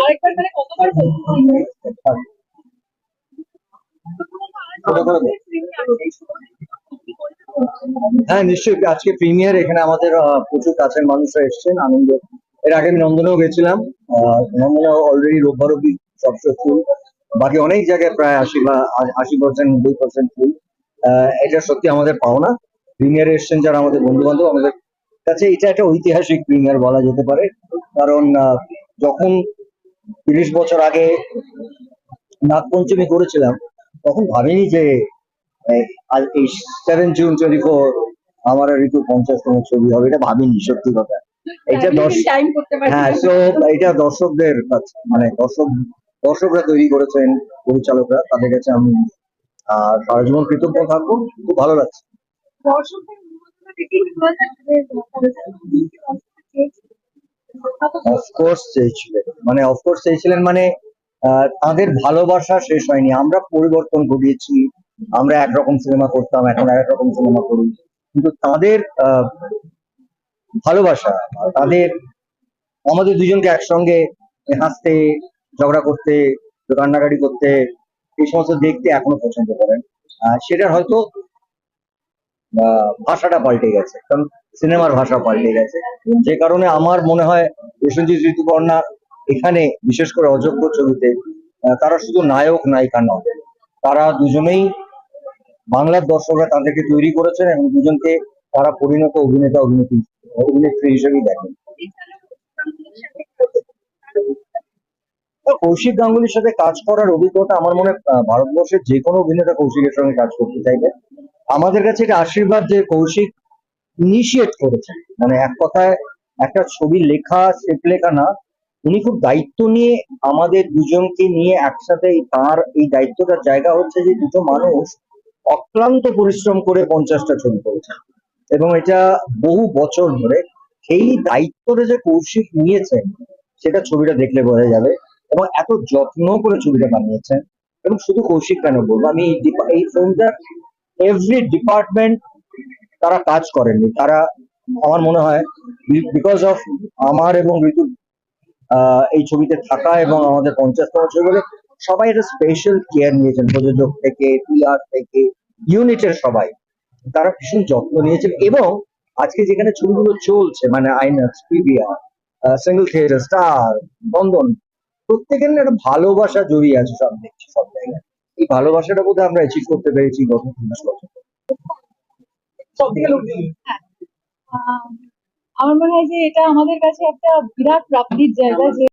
আরেকবার মানে কতবার হ্যাঁ, নিশ্চয়ই। আজকে প্রিমিয়ার, এখানে আমাদের প্রচুর কাছের মানুষরা এসেছেন আনন্দ। এর আগে আমি নন্দনেও গেছিলাম। নন্দনে অলরেডি রোববার অব্দি সবসময় ফুল, বাকি অনেক জায়গায় প্রায় 80% 90% ফুল। এটা সত্যি আমাদের পাওনা। প্রিমিয়ারে এসছেন যারা আমাদের বন্ধু বান্ধব, আমাদের কাছে এটা একটা ঐতিহাসিক প্রিমিয়ার বলা যেতে পারে। কারণ যখন 30 বছর আগে নাগপঞ্চমী করেছিলাম, তখন ভাবিনি যে এই আজ এই 7 জুন 2024 আমার আর ঋতুর 50তম ছবি হবে, এটা ভাবিনি সত্যি কথা। এটা টাইম করতে পারি। হ্যাঁ, তো এটা দর্শকদের কাছে, মানে দর্শকরা তৈরি করেছেন, পরিচালকরা, তাদের কাছে আমি সারা জীবন কৃতজ্ঞ থাকবো। খুব ভালো লাগছে। দর্শকদের অনুমোদন থেকে অফকোর্স চেয়েছিলেন, মানে অফকোর্স চেয়েছিলেন, মানে তাদের ভালোবাসা শেষ হয়নি। আমরা পরিবর্তন ঘটিয়েছি। আমরা একরকম সিনেমা করতাম, এখন আর একরকম সিনেমা করি, কিন্তু তাদের ভালোবাসা, তাদের আমাদের দুজনকে একসঙ্গে হাসতে, ঝগড়া করতে, কান্নাকাটি করতে, এই সমস্ত দেখতে এখনো পছন্দ করেন। সেটার হয়তো ভাষাটা পাল্টে গেছে, কারণ সিনেমার ভাষা পাল্টে গেছে। যে কারণে আমার মনে হয় প্রসেনজিৎ, ঋতুপর্ণা এখানে বিশেষ করে অযোগ্য ছবিতে তারা শুধু নায়ক নায়িকা নয়, তারা দুজনেই বাংলার দর্শকরা তাদেরকে তৈরি করেছেন, এবং দুজনকে তারা পরিণত অভিনেত্রী হিসেবেই দেখেন। কৌশিক গাঙ্গুলির সাথে কাজ করার অভিজ্ঞতা, আমার মনে হয় ভারতবর্ষের যে কোনো অভিনেতা কৌশিকের সঙ্গে কাজ করতে চাইবে। আমাদের কাছে এটা আশীর্বাদ যে কৌশিক ইনিশিয়েট করেছেন, মানে এক কথায় একটা ছবি লেখা, স্ক্রিপ্ট লেখা না, উনি খুব দায়িত্ব নিয়ে আমাদের দুজনকে নিয়ে একসাথে, তার এই দায়িত্বটার জায়গা হচ্ছে যে দুটো মানুষ অক্লান্ত পরিশ্রম করে 50টা ছবি করেছে, এবং এটা বহু বছর ধরে। এই দায়িত্বটা যে কৌশিক নিয়েছেন, সেটা ছবিটা দেখলে বোঝা যাবে, এবং এত যত্ন করে ছবিটা বানিয়েছেন। এবং শুধু কৌশিক কেন বলবো, আমি এই ফিল্মটা এভরি ডিপার্টমেন্ট তারা কাজ করেননি, তারা আমার মনে হয় বিকজ অফ আমার এবং ঋতু এই ছবিতে থাকা এবং আমাদের 50তম ছবি বলে সবাই একটা স্পেশাল কেয়ার নিয়েছেন, প্রযোজক থেকে, পিআর থেকে, ইউনিটের সবাই, তারা ভীষণ যত্ন নিয়েছেন। এবং আজকে যেখানে ছবিগুলো চলছে, মানে INOX, PVR, single theatre, star, Bandhan, প্রত্যেকের না একটা ভালোবাসা জড়িয়ে আছে, সব দেখছি সব জায়গায়। এই ভালোবাসাটা বোধহয় আমরা অ্যাচিভ করতে পেরেছি গত 30 বছর। সব থেকে লোক আমার মনে হয় যে এটা আমাদের কাছে একটা বিরাট প্রাপ্তির জায়গা যে